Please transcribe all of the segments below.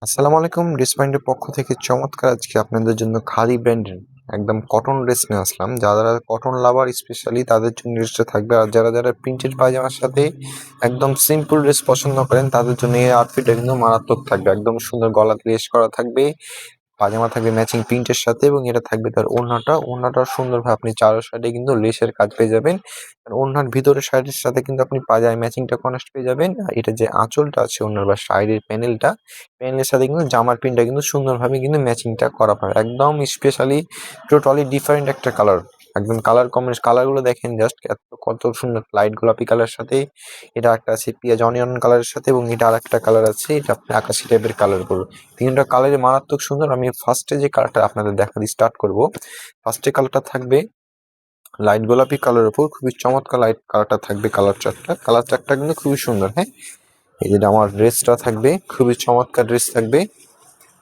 আসসালামু আলাইকুম। ড্রেস মাইন্ডের পক্ষ থেকে চমৎকার আজকে আপনাদের জন্য খাদি ব্র্যান্ডের একদম কটন ড্রেস নিয়ে আসলাম। যারা কটন লাভার স্পেশালি তাদের জন্য ড্রেসটা থাকবে। আর যারা প্রিন্টেড পায়জামার সাথে একদম সিম্পল ড্রেস পছন্দ করেন তাদের জন্য এই আউটফিটটা কিন্তু মারাত্মক থাকবে। একদম সুন্দর গলাতে লেস করা থাকবে, পাজামা থাকবে ম্যাচিং প্রিন্টের সাথে, এবং এটা থাকবে তার ওড়নাটা সুন্দরভাবে আপনি চারো সাইডে কিন্তু লেসের কাজ পেয়ে যাবেন। আর ওড়নার ভিতরের সাইডের সাথে কিন্তু আপনি পাজামা ম্যাচিংটা কন্ট্রাস্ট পেয়ে যাবেন। আর এটা যে আঁচলটা আছে ওড়নার বা সাইডের প্যানেলের সাথে কিন্তু জামার প্রিন্টটা কিন্তু সুন্দরভাবে কিন্তু ম্যাচিংটা করা পারে। একদম স্পেশালি টোটালি ডিফারেন্ট একটা কালার। একদম কালারগুলো দেখেন জাস্ট কত সুন্দর, লাইট গোলাপি কালার সাথে এটা একটা আছে পেঁয়াজ অনিয়ন কালারের সাথে, এবং এটা আরেকটা কালার আছে এটা আপনি আকাশি টাইপের কালার করবো। তিনটা কালারে মারাত্মক সুন্দর। আমি ফার্স্টে যে কালারটা আপনাদের দেখাতে স্টার্ট করব। ফার্স্টে কালারটা থাকবে লাইট গোলাপি কালারের উপর খুবই চমৎকার লাইট কালারটা থাকবে। কালার চারটা কিন্তু খুবই সুন্দর। হ্যাঁ, এই যেটা আমার ড্রেসটা থাকবে খুবই চমৎকার ড্রেস থাকবে।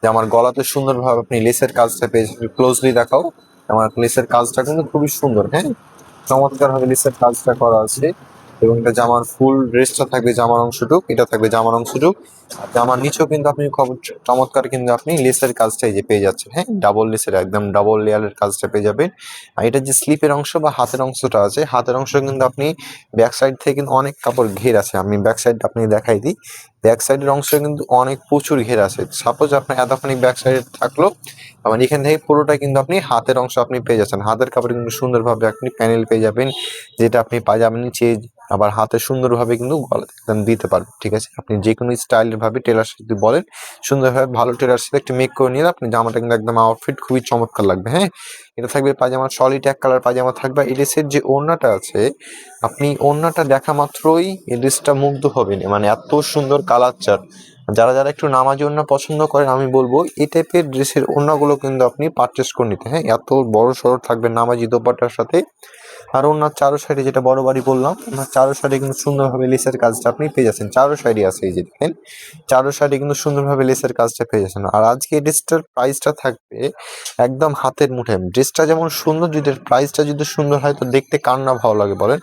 যে আমার গলাতে সুন্দরভাবে আপনি লেসের কাজটা পেয়ে ক্লোজলি দেখাও। আমার লেসের কাজটা কিন্তু খুবই সুন্দর। হ্যাঁ, চমৎকার ভাবে লেসের কাজটা করা আছে, এবং এটা জামার ফুল ড্রেসটা থাকবে জামার অংশটুক, এটা থাকবে জামার অংশটুক। আর জামার নিচেও কিন্তু আপনি চমৎকার কিন্তু আপনি লেসের কাজটা এই যে পেয়ে যাচ্ছেন। হ্যাঁ, ডাবল লেসের একদম ডাবল লেয়ারের কাজটা পেয়ে যাবেন। আর এটা যে স্লিপের অংশ বা হাতের অংশটা আছে, হাতের অংশ কিন্তু আপনি ব্যাক সাইড থেকে কিন্তু অনেক কাপড় ঘের আছে। আমি ব্যাক সাইড আপনি দেখাই দিই। ব্যাক সাইডের অংশে কিন্তু অনেক প্রচুর ঘের আছে। সাপোজ আপনার এতখানি ব্যাক সাইডে থাকলো, আবার এখান থেকে পুরোটা কিন্তু আপনি হাতের অংশ আপনি পেয়ে যাচ্ছেন। হাতের কাপড়ে কিন্তু সুন্দরভাবে আপনি প্যানেল পেয়ে যাবেন, যেটা আপনি পায়জামা নিচে আবার হাতে সুন্দরভাবে কিন্তু গলাতে একদম দিতে পারবেন। ঠিক আছে, আপনি যে কোনো স্টাইলের ভাবে টেলার যদি বলেন সুন্দরভাবে ভালো টেলার সাথে একটু মেক করে নিলে আপনি জামাটা কিন্তু একদম আউটফিট খুবই চমৎকার লাগবে। হ্যাঁ, এটা থাকবে পায়জামা সলিড এক কালার পায়জামা থাকবে। এই ড্রেসের যে ওড়নাটা আছে, আপনি ওড়নাটা দেখা মাত্রই এই ড্রেসটা মুগ্ধ হবেন, মানে এত সুন্দর কালার চার্ট। যারা একটু নামাজি ওড়না পছন্দ করেন আমি বলবো এই টাইপের ড্রেসের ওড়নাগুলো কিন্তু আপনি পারচেস করে নিতে। হ্যাঁ, এত বড় সড়ো থাকবে নামাজি দোপাট্টার সাথে। আর ওনার চারো সাইডে যেটা বড় বাড়ি বললাম, ওনার চারো সাইডে কিন্তু সুন্দরভাবে লেসের কাজটা আপনি পেয়ে যাচ্ছেন। চারো সাইডে আছে এই যে দেখেন, চারো সাইডে কিন্তু সুন্দরভাবে লেসের কাজটা পেয়ে যাচ্ছেন। আর আজকে এই ড্রেসটার প্রাইসটা থাকবে একদম হাতের মুঠে। ড্রেসটা যেমন সুন্দর, যদি প্রাইসটা যদি সুন্দর হয় তো দেখতে কার না ভালো লাগে বলেন।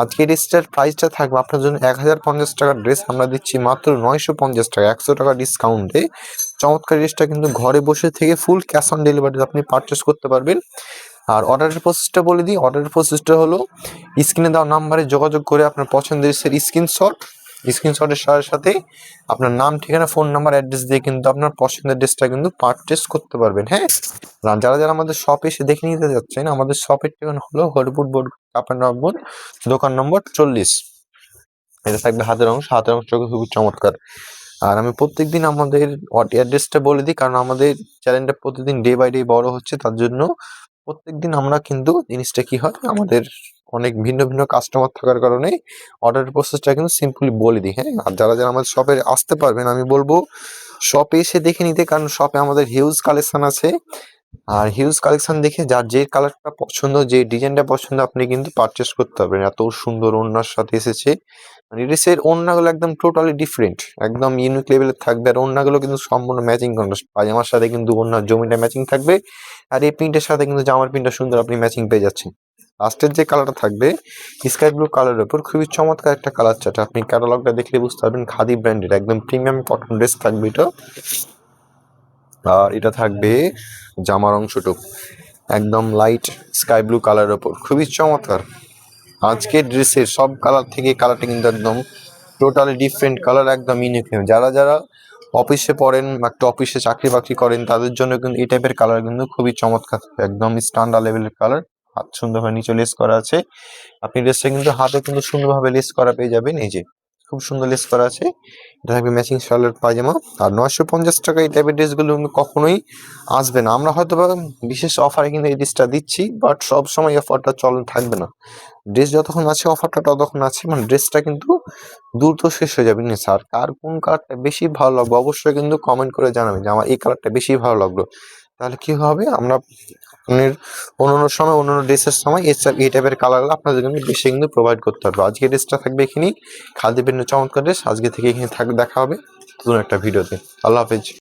আজকে এই ড্রেসটার প্রাইসটা থাকবে আপনার জন্য 1050 টাকার ড্রেস আমরা দিচ্ছি মাত্র 950 টাকা, 100 টাকা ডিসকাউন্টে। চমৎকার ড্রেসটা কিন্তু ঘরে বসে থেকে ফুল ক্যাশ অন ডেলিভারি আপনি পারচেস করতে পারবেন। আর অর্ডারের প্রসেসটা বলে দিই। অর্ডারের প্রসেসটা হলো স্ক্রিনে দেওয়া নাম্বারে যোগাযোগ করে আপনার পছন্দের স্ক্রিনশটের সাথে সাথে আপনার নাম, ঠিকানা, ফোন নাম্বার, অ্যাড্রেস দিয়ে কিন্তু আপনার পছন্দের ড্রেসটা কিন্তু পারচেস করতে পারবেন। হ্যাঁ, আর যারা আমাদের শপে এসে দেখে নিতে যাচ্ছেন, আমাদের শপের ঠিকানা হলো হরিপুর বোর্ড কাপানগর, দোকান নম্বর 40। এটা থাকবে হাতের অংশ খুবই চমৎকার। আর আমি প্রত্যেকদিন আমাদের অ্যাড্রেসটা বলে দিই, কারণ আমাদের চ্যানেলটা প্রতিদিন ডে বাই ডে বড় হচ্ছে, তার জন্য প্রত্যেকদিন আমরা কিন্তু জিনিসটা কি হয়, আমাদের অনেক ভিন্ন ভিন্ন কাস্টমার থাকার কারণে অর্ডারের প্রসেসটা কিন্তু সিম্পলি বলে দিই। হ্যাঁ, আর যারা আমাদের শপে আসতে পারবেন আমি বলবো শপে এসে দেখে নিতে, কারণ শপে আমাদের হিউজ কালেকশন আছে। আর হিউজ কালেকশন দেখে যার যে কালারটা পছন্দ, যে ডিজাইনটা পছন্দ আপনি কিন্তু পারচেস করতে পারবেন। এত সুন্দর ওড়নার সাথে এসেছে। মানে ড্রেসের ওড়নাগুলো একদম টোটালি ডিফারেন্ট, একদম ইউনিক লেভেলের থাকবে। আর ওড়নাগুলো কিন্তু সম্পূর্ণ ম্যাচিং কন্ট্রাস্ট, পাজামার সাথে কিন্তু ওড়নার জমিটা ম্যাচিং থাকবে। আর এই প্রিন্টের সাথে কিন্তু জামার প্রিন্টটা সুন্দর আপনি ম্যাচিং পেয়ে যাচ্ছেন। লাস্টের যে কালারটা থাকবে স্কাই ব্লু কালারের উপর খুবই চমৎকার একটা কালার চার্ট। আপনি ক্যাটালগটা দেখলে বুঝতে পারবেন খাদি ব্র্যান্ডের একদম প্রিমিয়াম কটন ড্রেস থাকবে এটা। আর এটা থাকবে জামার অংশটুক একদম লাইট স্কাই ব্লু কালারের ওপর খুবই চমৎকার। আজকের ড্রেসের সব কালার থেকে কালারটা কিন্তু একদম টোটালি ডিফারেন্ট কালার, একদম ইউনিক। যারা অফিসে পড়েন বা একটা অফিসে চাকরি বাকরি করেন তাদের জন্য কিন্তু এই টাইপের কালার কিন্তু খুবই চমৎকার, একদম স্ট্যান্ডার্ড লেভেলের কালার। হাত সুন্দরভাবে নিচে লেস করা আছে। আপনি ড্রেসটা কিন্তু হাতে কিন্তু সুন্দরভাবে লেস করা পেয়ে যাবেন। এই যে খুব সুন্দর লেস করা আছে। এটা থাকবে ম্যাচিং শার্টের পায়জামা। আর 950 টাকা এই টাইপের ড্রেসগুলো কখনোই আসবে না। আমরা হয়তো বা বিশেষ অফারে কিন্তু এই ড্রেসটা দিচ্ছি, বাট সব সময় অফারটা থাকবে না। ড্রেস যতক্ষণ আছে অফারটা ততক্ষণ আছে, মানে ড্রেসটা কিন্তু দ্রুত শেষ হয়ে যাবে। স্যার কার কোন কালারটা বেশি ভালো লাগবে অবশ্যই কিন্তু কমেন্ট করে জানাবেন যে আমার এই কালারটা বেশি ভালো লাগলো। তাহলে কি হবে, আমরা আপনার অন্যান্য সময় অন্যান্য ড্রেসের সময় এই টাইপের কালারগুলো আপনাদের কিন্তু বেশি কিন্তু প্রোভাইড করতে পারবো। আজকে ড্রেসটা থাকবে এখানেই, খাদি বিভিন্ন চমৎকার ড্রেস আজকে থেকে এখানে দেখা হবে নতুন একটা ভিডিওতে। আল্লাহ হাফেজ।